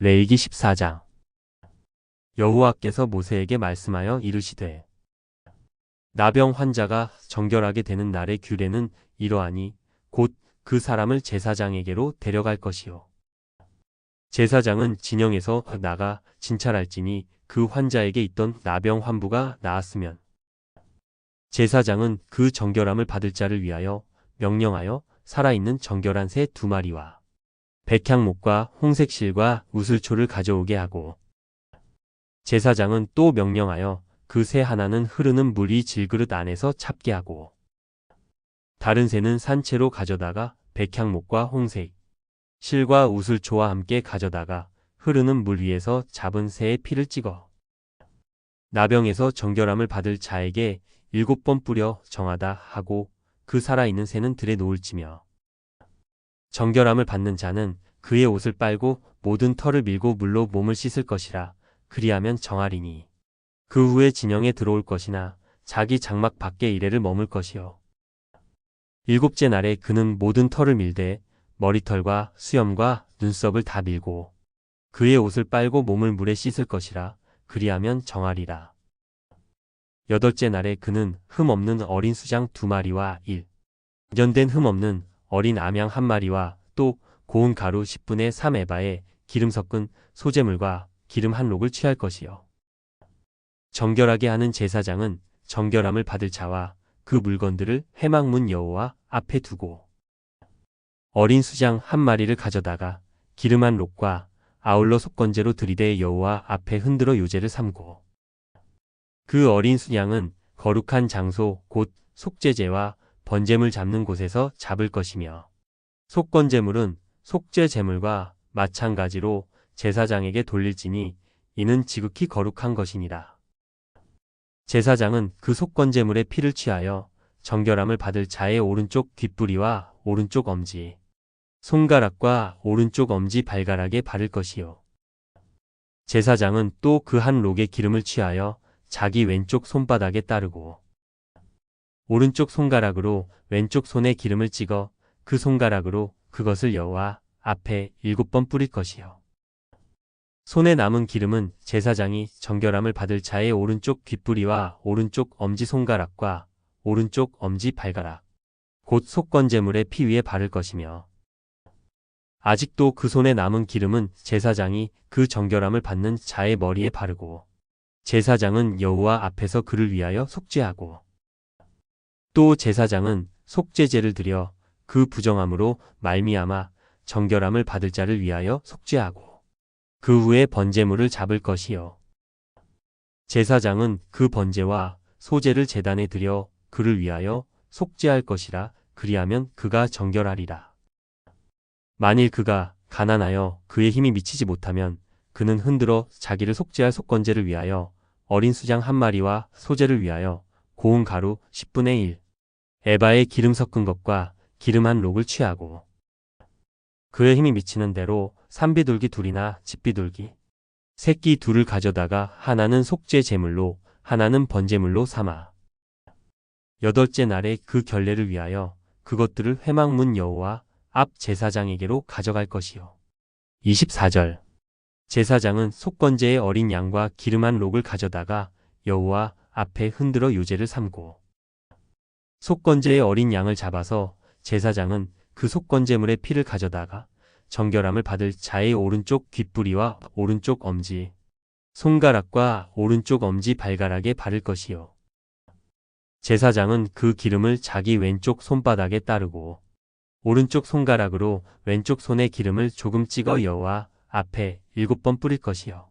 레위기 14장. 여호와께서 모세에게 말씀하여 이르시되 나병 환자가 정결하게 되는 날의 규례는 이러하니 곧 그 사람을 제사장에게로 데려갈 것이요. 제사장은 진영에서 나가 진찰할지니 그 환자에게 있던 나병 환부가 나았으면 제사장은 그 정결함을 받을 자를 위하여 명령하여 살아있는 정결한 새 2마리와 백향목과 홍색실과 우슬초를 가져오게 하고 제사장은 또 명령하여 그 새 하나는 흐르는 물이 질그릇 안에서 잡게 하고 다른 새는 산채로 가져다가 백향목과 홍색 실과 우슬초와 함께 가져다가 흐르는 물 위에서 잡은 새의 피를 찍어 나병에서 정결함을 받을 자에게 7번 뿌려 정하다 하고 그 살아있는 새는 들에 놓을지며 정결함을 받는 자는 그의 옷을 빨고 모든 털을 밀고 물로 몸을 씻을 것이라. 그리하면 정하리니 그 후에 진영에 들어올 것이나 자기 장막 밖에 이레를 머물 것이요. 7째 날에 그는 모든 털을 밀되 머리털과 수염과 눈썹을 다 밀고 그의 옷을 빨고 몸을 물에 씻을 것이라. 그리하면 정하리라. 8째 날에 그는 흠 없는 어린 수장 2마리와 1년 흠 없는 어린 암양 1마리와 또 고운 가루 10분의 3 에바에 기름 섞은 소재물과 기름 한 록을 취할 것이요. 정결하게 하는 제사장은 정결함을 받을 자와 그 물건들을 회막문 여호와 앞에 두고 어린 수장 1마리를 가져다가 기름 한 록과 아울러 속건제로 들이대 여호와 앞에 흔들어 요제를 삼고 그 어린 수양은 거룩한 장소 곧 속죄제와 번제물 잡는 곳에서 잡을 것이며 속건제물은 속죄제물과 마찬가지로 제사장에게 돌릴지니 이는 지극히 거룩한 것이니라. 제사장은 그 속건제물의 피를 취하여 정결함을 받을 자의 오른쪽 뒷부리와 오른쪽 엄지, 손가락과 오른쪽 엄지 발가락에 바를 것이요. 제사장은 또 그 한 록의 기름을 취하여 자기 왼쪽 손바닥에 따르고 오른쪽 손가락으로 왼쪽 손에 기름을 찍어 그 손가락으로 그것을 여호와 앞에 7번 뿌릴 것이요. 손에 남은 기름은 제사장이 정결함을 받을 자의 오른쪽 뒷부리와 오른쪽 엄지손가락과 오른쪽 엄지 발가락, 곧 속건제물의 피 위에 바를 것이며 아직도 그 손에 남은 기름은 제사장이 그 정결함을 받는 자의 머리에 바르고 제사장은 여호와 앞에서 그를 위하여 속죄하고 또 제사장은 속죄제를 드려 그 부정함으로 말미암아 정결함을 받을 자를 위하여 속죄하고 그 후에 번제물을 잡을 것이요. 제사장은 그 번제와 소제를 제단에 드려 그를 위하여 속죄할 것이라. 그리하면 그가 정결하리라. 만일 그가 가난하여 그의 힘이 미치지 못하면 그는 흔들어 자기를 속죄할 속건제를 위하여 어린 수장 1마리와 소제를 위하여 고운 가루 10분의 1 에바에 기름 섞은 것과 기름 한 록을 취하고 그의 힘이 미치는 대로 산비둘기 2이나 집비둘기 새끼 2를 가져다가 하나는 속죄 제물로 하나는 번제물로 삼아 8째 날에 그 결례를 위하여 그것들을 회막문 여호와 앞 제사장에게로 가져갈 것이요. 24절. 제사장은 속건제의 어린 양과 기름 한 록을 가져다가 여호와 앞에 흔들어 요제를 삼고 속건제의 어린 양을 잡아서 제사장은 그 속건제물의 피를 가져다가 정결함을 받을 자의 오른쪽 뒷부리와 오른쪽 엄지, 손가락과 오른쪽 엄지 발가락에 바를 것이요. 제사장은 그 기름을 자기 왼쪽 손바닥에 따르고 오른쪽 손가락으로 왼쪽 손에 기름을 조금 찍어 여호와 앞에 7번 뿌릴 것이요.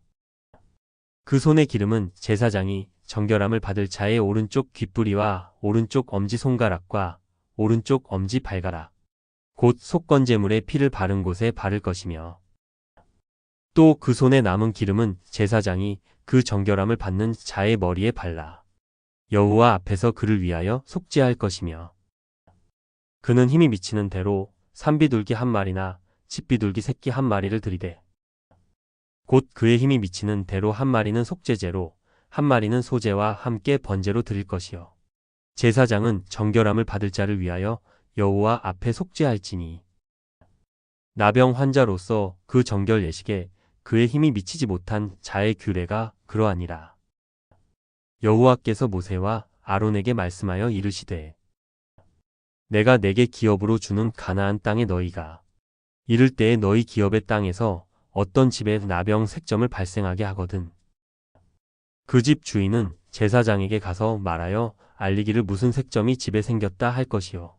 그 손의 기름은 제사장이 정결함을 받을 자의 오른쪽 뒷부리와 오른쪽 엄지손가락과 오른쪽 엄지 발가락, 곧 속건제물의 피를 바른 곳에 바를 것이며 또 그 손에 남은 기름은 제사장이 그 정결함을 받는 자의 머리에 발라 여호와 앞에서 그를 위하여 속죄할 것이며 그는 힘이 미치는 대로 산비둘기 1마리나 집비둘기 새끼 1마리를 들이대 곧 그의 힘이 미치는 대로 1마리는 속죄제로 1마리는 소제와 함께 번제로 드릴 것이요. 제사장은 정결함을 받을 자를 위하여 여호와 앞에 속죄할지니 나병 환자로서 그 정결 예식에 그의 힘이 미치지 못한 자의 규례가 그러하니라. 여호와께서 모세와 아론에게 말씀하여 이르시되 내가 내게 기업으로 주는 가나안 땅에 너희가 이를 때에 너희 기업의 땅에서 어떤 집에 나병 색점을 발생하게 하거든 그 집 주인은 제사장에게 가서 말하여 알리기를 무슨 색점이 집에 생겼다 할 것이요.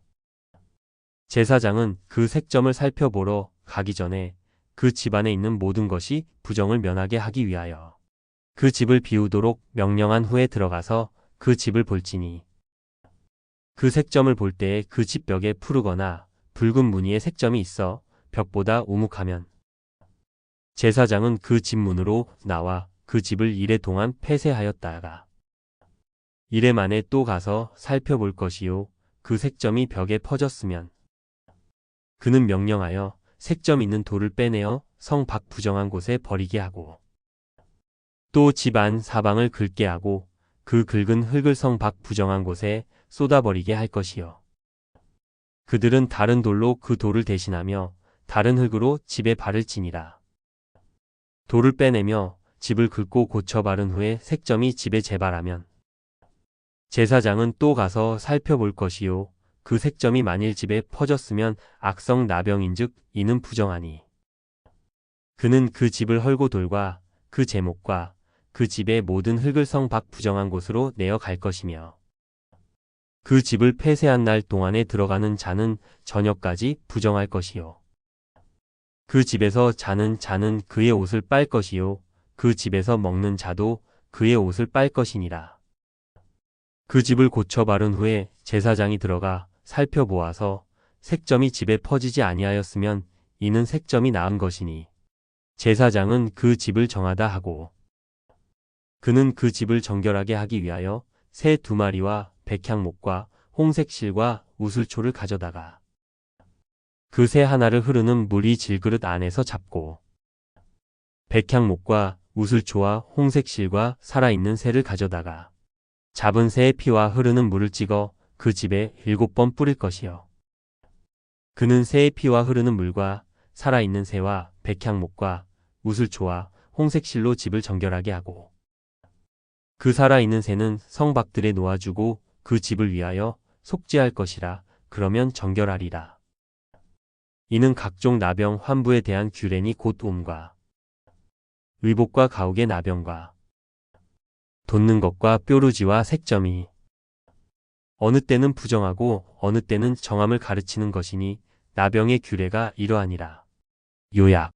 제사장은 그 색점을 살펴보러 가기 전에 그 집안에 있는 모든 것이 부정을 면하게 하기 위하여 그 집을 비우도록 명령한 후에 들어가서 그 집을 볼지니 그 색점을 볼 때에 그 집 벽에 푸르거나 붉은 무늬의 색점이 있어 벽보다 우묵하면 제사장은 그 집 문으로 나와 그 집을 이레 동안 폐쇄하였다가 이레 만에 또 가서 살펴볼 것이요 그 색점이 벽에 퍼졌으면 그는 명령하여 색점 있는 돌을 빼내어 성 밖 부정한 곳에 버리게 하고 또 집 안 사방을 긁게 하고 그 긁은 흙을 성 밖 부정한 곳에 쏟아버리게 할 것이요. 그들은 다른 돌로 그 돌을 대신하며 다른 흙으로 집에 발을 치니라. 돌을 빼내며 집을 긁고 고쳐 바른 후에 색점이 집에 재발하면 제사장은 또 가서 살펴볼 것이요. 그 색점이 만일 집에 퍼졌으면 악성 나병인즉 이는 부정하니 그는 그 집을 헐고 돌과 그 제목과 그 집의 모든 흙을 성 밖 부정한 곳으로 내어 갈 것이며 그 집을 폐쇄한 날 동안에 들어가는 자는 저녁까지 부정할 것이요. 그 집에서 자는 자는 그의 옷을 빨 것이요. 그 집에서 먹는 자도 그의 옷을 빨 것이니라. 그 집을 고쳐 바른 후에 제사장이 들어가 살펴보아서 색점이 집에 퍼지지 아니하였으면 이는 색점이 나은 것이니 제사장은 그 집을 정하다 하고 그는 그 집을 정결하게 하기 위하여 새 2마리와 백향목과 홍색 실과 우슬초를 가져다가 그 새 하나를 흐르는 물이 질그릇 안에서 잡고 백향목과 우슬초와 홍색 실과 살아있는 새를 가져다가 잡은 새의 피와 흐르는 물을 찍어 그 집에 7번 뿌릴 것이요. 그는 새의 피와 흐르는 물과 살아있는 새와 백향목과 우슬초와 홍색 실로 집을 정결하게 하고 그 살아있는 새는 성 밖들에 놓아주고 그 집을 위하여 속죄할 것이라. 그러면 정결하리라. 이는 각종 나병 환부에 대한 규례니 곧 옴과 의복과 가옥의 나병과 돋는 것과 뾰루지와 색점이 어느 때는 부정하고 어느 때는 정함을 가르치는 것이니 나병의 규례가 이러하니라. 요약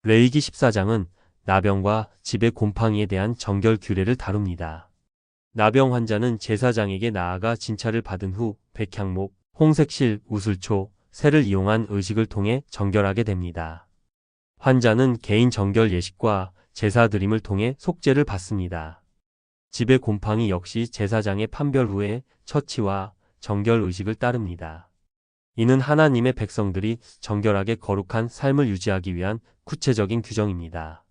레위기 14장은 나병과 집의 곰팡이에 대한 정결 규례를 다룹니다. 나병 환자는 제사장에게 나아가 진찰을 받은 후 백향목, 홍색실, 우슬초, 새를 이용한 의식을 통해 정결하게 됩니다. 환자는 개인 정결 예식과 제사 드림을 통해 속죄를 받습니다. 집의 곰팡이 역시 제사장의 판별 후에 처치와 정결 의식을 따릅니다. 이는 하나님의 백성들이 정결하게 거룩한 삶을 유지하기 위한 구체적인 규정입니다.